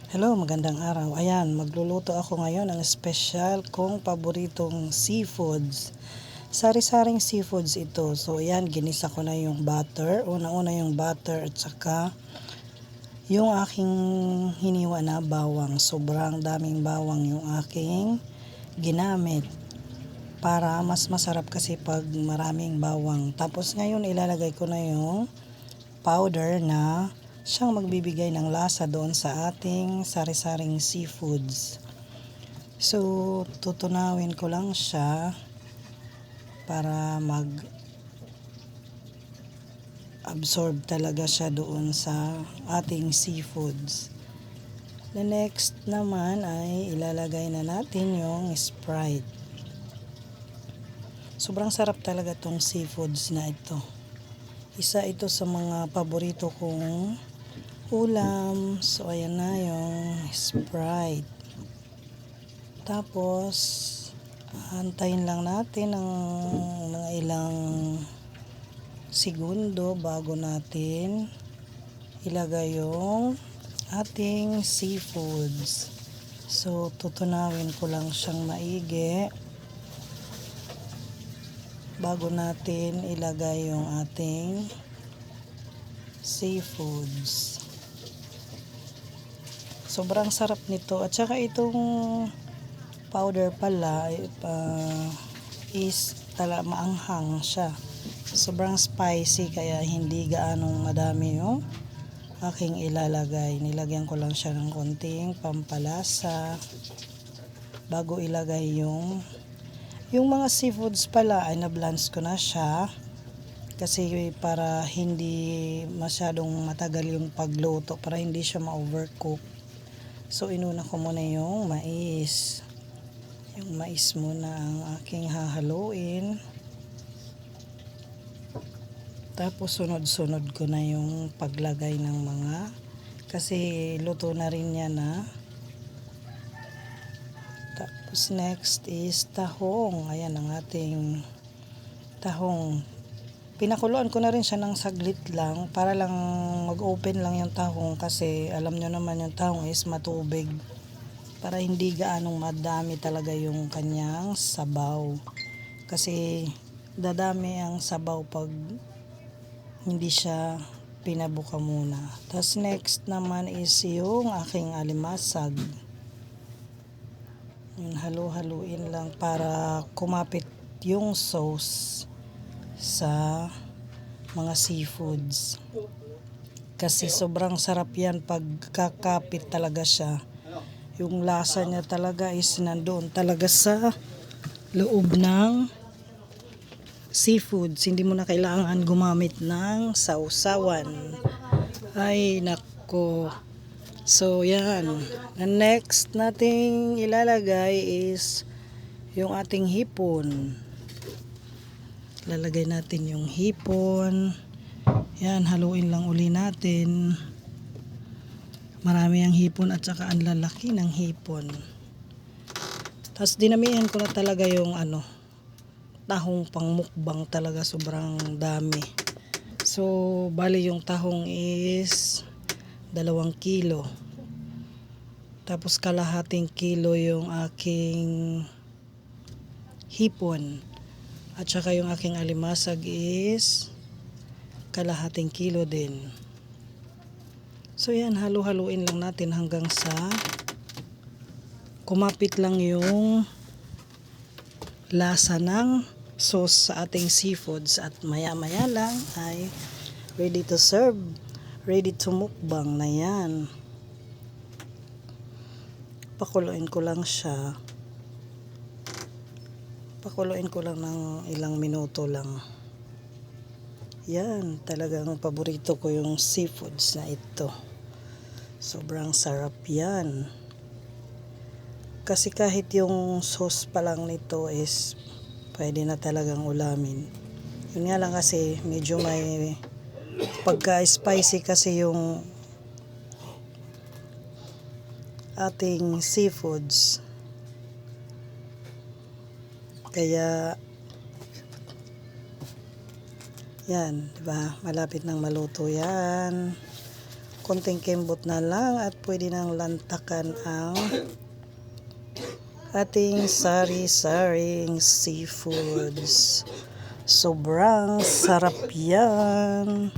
Hello, magandang araw. Ayan, magluluto ako ngayon ng special kong paboritong seafoods. Sari-saring seafoods ito. So, ayan, ginisa ko na yung butter. Una-una yung butter at saka yung aking hiniwa na bawang. Sobrang daming bawang yung aking ginamit para mas masarap kasi pag maraming bawang. Tapos ngayon ilalagay ko na yung powder na siyang magbibigay ng lasa doon sa ating sari-saring seafoods. So, tutunawin ko lang siya para mag-absorb talaga siya doon sa ating seafoods. The next naman ay ilalagay na natin yung Sprite. Sobrang sarap talaga tong seafoods na ito. Isa ito sa mga paborito kong ulam. So, ayan na yung Sprite. Tapos, antayin lang natin ng mga ilang segundo bago natin ilagay yung ating seafoods. So, tutunawin ko lang siyang maigi bago natin ilagay yung ating seafoods. Sobrang sarap nito. At saka itong powder pala is maanghang siya. Sobrang spicy kaya hindi gaanong madami yung aking ilalagay. Nilagyan ko lang siya ng konting pampalasa bago ilagay yung mga seafoods pala ay na-blanch ko na siya kasi para hindi masyadong matagal yung pagluto, para hindi siya ma-overcook. So, inuna ko muna yung mais. Yung mais muna ang aking hahaluin. Tapos, sunod-sunod ko na yung paglagay ng mga, kasi luto na rin yan na. Tapos, next is tahong. Ayan ang ating tahong. Pinakuluan ko na rin siya ng saglit lang para lang mag-open lang yung tahong kasi alam nyo naman yung tahong is matubig para hindi gaanong madami talaga yung kanyang sabaw. Kasi dadami ang sabaw pag hindi siya pinabuka muna. Tapos next naman is yung aking alimasag. Yun, halu-haluin lang para kumapit yung sauce sa mga seafoods. Kasi sobrang sarap yan pag kakapit talaga siya. Yung lasa niya talaga is nandoon talaga sa loob ng seafoods. Hindi mo na kailangan gumamit ng sausawan. Ay, nako. So, yan. The next nating ilalagay is yung ating hipon. Lalagay natin yung hipon. Yan, haluin lang uli natin. Marami ang hipon at saka ang lalaki ng hipon. Tapos dinamihan ko na talaga yung tahong pangmukbang talaga, sobrang dami. So, bali yung tahong is 2 kilo. Tapos kalahating kilo yung aking hipon. At saka yung aking alimasag is kalahating kilo din. So yan, halu-haluin lang natin hanggang sa kumapit lang yung lasa ng sauce sa ating seafoods. At maya-maya lang ay ready to serve. Ready to mukbang na yan. Pakuluin ko lang siya. Pakuluin ko lang ng ilang minuto lang. Yan, talagang paborito ko yung seafoods na ito. Sobrang sarap yan. Kasi kahit yung sauce pa lang nito is pwede na talagang ulamin. Yun nga lang kasi medyo may pagka-spicy kasi yung ating seafoods. Kaya yan, 'di ba? Malapit nang maluto yan. konting kembot na lang at pwede nang lantakan ang ating sari-saring seafoods. Sobrang sarap yan.